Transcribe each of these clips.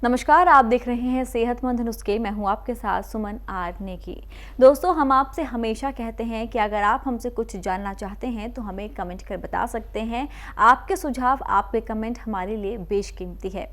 नमस्कार, आप देख रहे हैं सेहतमंद नुस्खे। मैं हूं आपके साथ सुमन आर नेगी। दोस्तों, हम आपसे हमेशा कहते हैं कि अगर आप हमसे कुछ जानना चाहते हैं तो हमें कमेंट कर बता सकते हैं। आपके सुझाव, आपके कमेंट हमारे लिए बेशकीमती है।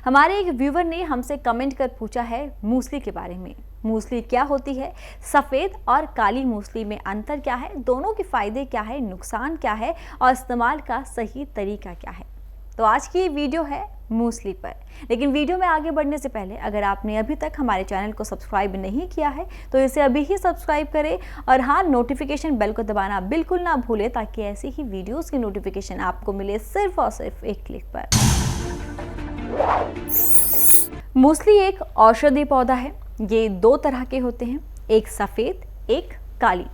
हमारे एक व्यूवर ने हमसे कमेंट कर पूछा है मूसली के बारे में। मूसली क्या होती है, सफ़ेद और काली मूसली में अंतर क्या है, दोनों के फायदे क्या है, नुकसान क्या है और इस्तेमाल का सही तरीका क्या है। तो आज की ये वीडियो है मूसली पर। लेकिन वीडियो में आगे बढ़ने से पहले अगर आपने अभी तक हमारे चैनल को सब्सक्राइब नहीं किया है तो इसे अभी ही सब्सक्राइब करें और हाँ, नोटिफिकेशन बेल को दबाना बिल्कुल ना भूलें ताकि ऐसी ही वीडियोस की नोटिफिकेशन आपको मिले सिर्फ और सिर्फ एक क्लिक पर। मूसली एक औषधि पौधा है। ये दो तरह के होते हैं, एक सफ़ेद, एक काली।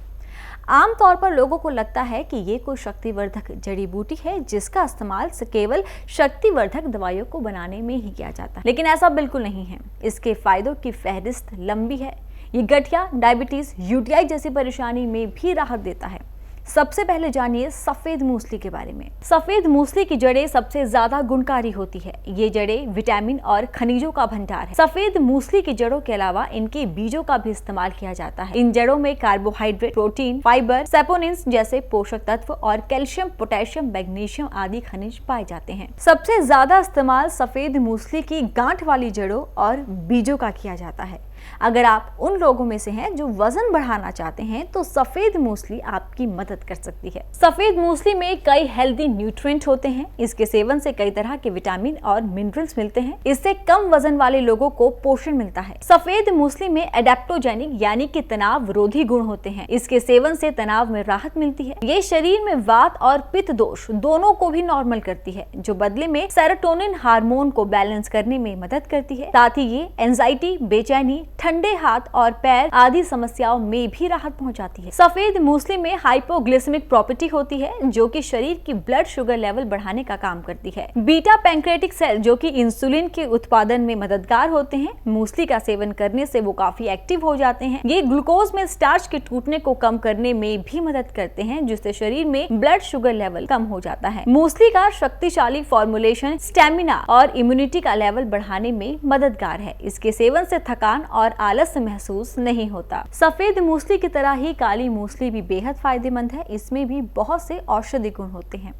आमतौर पर लोगों को लगता है कि ये कोई शक्तिवर्धक जड़ी बूटी है जिसका इस्तेमाल केवल शक्तिवर्धक दवाइयों को बनाने में ही किया जाता है, लेकिन ऐसा बिल्कुल नहीं है। इसके फायदों की फहरिस्त लंबी है। ये गठिया, डायबिटीज, यूटीआई जैसी परेशानी में भी राहत देता है। सबसे पहले जानिए सफेद मूसली के बारे में। सफेद मूसली की जड़ें सबसे ज्यादा गुणकारी होती है। ये जड़ें विटामिन और खनिजों का भंडार है। सफेद मूसली की जड़ों के अलावा इनके बीजों का भी इस्तेमाल किया जाता है। इन जड़ों में कार्बोहाइड्रेट, प्रोटीन, फाइबर, सैपोनिन्स जैसे पोषक तत्व और कैल्शियम, पोटेशियम, मैग्नीशियम आदि खनिज पाए जाते हैं। सबसे ज्यादा इस्तेमाल सफेद मूसली की गांठ वाली जड़ों और बीजों का किया जाता है। अगर आप उन लोगों में से हैं जो वजन बढ़ाना चाहते हैं तो सफेद मूसली आपकी मदद कर सकती है। सफेद मूसली में कई हेल्दी न्यूट्रिएंट होते हैं। इसके सेवन से कई तरह के विटामिन और मिनरल्स मिलते हैं। इससे कम वजन वाले लोगों को पोषण मिलता है। सफेद मूसली में एडेप्टोजेनिक यानी कि तनाव रोधी गुण होते हैं। इसके सेवन से तनाव में राहत मिलती है। ये शरीर में वात और पित्त दोष दोनों को भी नॉर्मल करती है, जो बदले में सेरोटोनिन हार्मोन को बैलेंस करने में मदद करती है। साथ ही ये एंजाइटी, बेचैनी, ठंडे हाथ और पैर आदि समस्याओं में भी राहत पहुंचाती है। सफेद मूसली में हाइपोग्लिसेमिक प्रॉपर्टी होती है जो कि शरीर की ब्लड शुगर लेवल बढ़ाने का काम करती है। बीटा पैंक्रेटिक सेल जो कि इंसुलिन के उत्पादन में मददगार होते हैं, मूसली का सेवन करने से वो काफी एक्टिव हो जाते हैं। ये ग्लूकोज में स्टार्च के टूटने को कम करने में भी मदद करते हैं, जिससे शरीर में ब्लड शुगर लेवल कम हो जाता है। मूसली का शक्तिशाली फॉर्मुलेशन स्टेमिना और इम्यूनिटी का लेवल बढ़ाने में मददगार है। इसके सेवन से थकान और आलस्य महसूस नहीं होता। सफेद मूसली की तरह ही काली मूसली भी बेहद फायदेमंद है। इसमें भी बहुत से औषधि गुण होते हैं।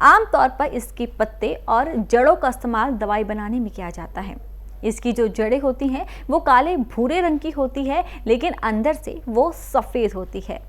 आमतौर पर इसके पत्ते और जड़ों का इस्तेमाल दवाई बनाने में किया जाता है। इसकी जो जड़ें होती हैं वो काले भूरे रंग की होती है, लेकिन अंदर से वो सफेद होती है।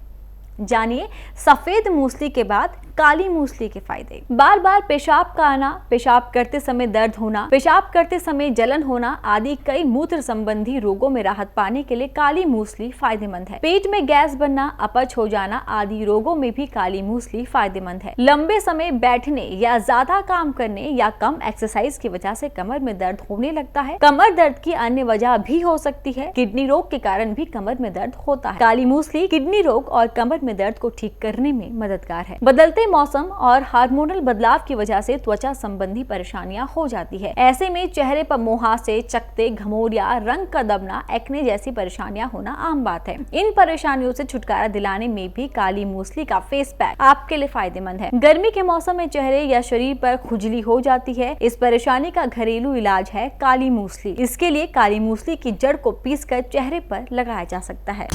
जानिए सफेद मूसली के बाद काली मूसली के फायदे। बार बार पेशाब का आना, पेशाब करते समय दर्द होना, पेशाब करते समय जलन होना आदि कई मूत्र संबंधी रोगों में राहत पाने के लिए काली मूसली फायदेमंद है। पेट में गैस बनना, अपच हो जाना आदि रोगों में भी काली मूसली फायदेमंद है। लंबे समय बैठने या ज्यादा काम करने या कम एक्सरसाइज की वजह से कमर में दर्द होने लगता है। कमर दर्द की अन्य वजह भी हो सकती है। किडनी रोग के कारण भी कमर में दर्द होता है। काली मूसली किडनी रोग और कमर में दर्द को ठीक करने में मददगार है। बदलते मौसम और हार्मोनल बदलाव की वजह से त्वचा संबंधी परेशानियां हो जाती है। ऐसे में चेहरे पर मुहासे, चकत्ते, घमौरिया, रंग का दबना, एक्ने जैसी परेशानियां होना आम बात है। इन परेशानियों से छुटकारा दिलाने में भी काली मूसली का फेस पैक आपके लिए फायदेमंद है। गर्मी के मौसम में चेहरे या शरीर पर खुजली हो जाती है। इस परेशानी का घरेलू इलाज है काली मूसली। इसके लिए काली मूसली की जड़ को पीसकर चेहरे पर लगाया जा सकता है।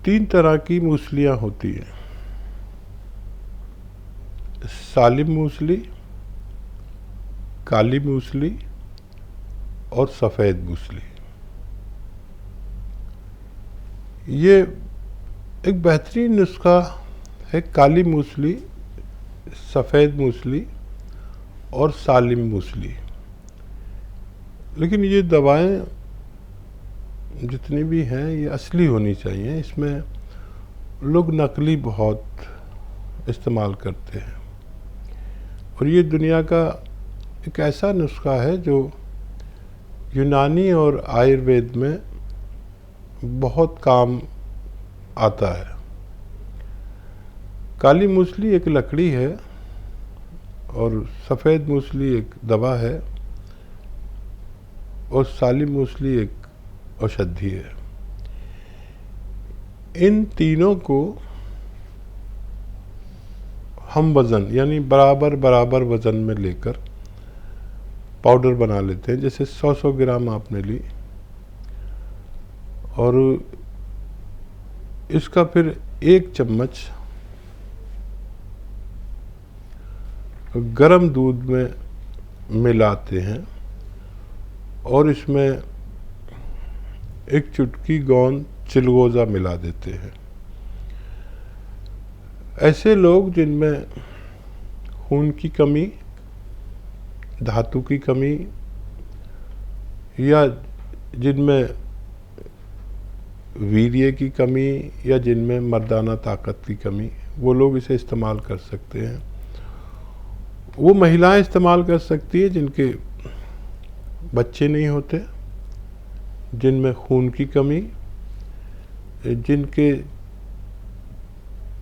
तीन तरह की मूसलियाँ होती हैं, सालिम मूसली, काली मूसली और सफ़ेद मूसली। ये एक बेहतरीन नुस्खा है। काली मूसली, सफ़ेद मूसली और सालिम मूसली। लेकिन ये दवाएं जितनी भी हैं ये असली होनी चाहिए। इसमें लोग नकली बहुत इस्तेमाल करते हैं और ये दुनिया का एक ऐसा नुस्खा है जो यूनानी और आयुर्वेद में बहुत काम आता है। काली मूसली एक लकड़ी है और सफ़ेद मूसली एक दवा है और सालिम मूसली एक औषधि है। इन तीनों को हम वज़न यानी बराबर बराबर वज़न में लेकर पाउडर बना लेते हैं। जैसे 100-100 ग्राम आपने ली और इसका फिर 1 चम्मच गरम दूध में मिलाते हैं और इसमें 1 चुटकी गोंद चिलगोज़ा मिला देते हैं। ऐसे लोग जिनमें खून की कमी, धातु की कमी या जिनमें वीर्य की कमी या जिनमें मर्दाना ताकत की कमी, वो लोग इसे इस्तेमाल कर सकते हैं। वो महिलाएं इस्तेमाल कर सकती है जिनके बच्चे नहीं होते, जिनमें खून की कमी, जिनके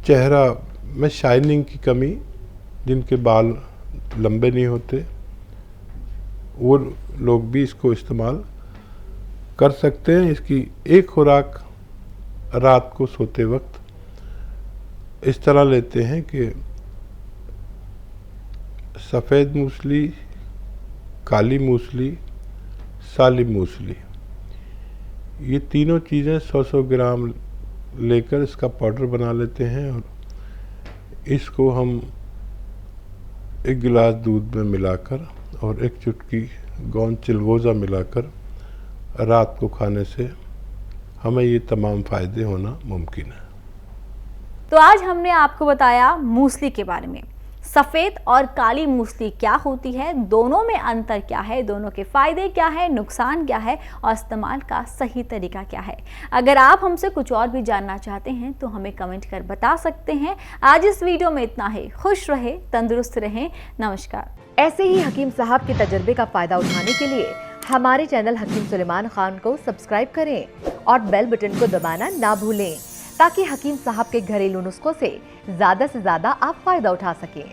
चेहरा में शाइनिंग की कमी, जिनके बाल लंबे नहीं होते, वो लोग भी इसको इस्तेमाल कर सकते हैं। इसकी एक खुराक रात को सोते वक्त इस तरह लेते हैं कि सफ़ेद मूसली, काली मूसली, साली मूसली, ये तीनों चीज़ें 100-100 ग्राम लेकर इसका पाउडर बना लेते हैं और इसको हम 1 गिलास दूध में मिलाकर और 1 चुटकी गोंद चिलगोज़ा मिलाकर रात को खाने से हमें ये तमाम फ़ायदे होना मुमकिन है। तो आज हमने आपको बताया मूसली के बारे में। सफ़ेद और काली मूसली क्या होती है, दोनों में अंतर क्या है, दोनों के फ़ायदे क्या है, नुकसान क्या है और इस्तेमाल का सही तरीका क्या है। अगर आप हमसे कुछ और भी जानना चाहते हैं तो हमें कमेंट कर बता सकते हैं। आज इस वीडियो में इतना ही। खुश रहे, तंदुरुस्त रहें। नमस्कार। ऐसे ही हकीम साहब के तजर्बे का फ़ायदा उठाने के लिए हमारे चैनल हकीम सुलेमान खान को सब्सक्राइब करें और बेल बटन को दबाना ना भूलें, ताकि हकीम साहब के घरेलू नुस्खों से ज़्यादा आप फ़ायदा उठा सकें।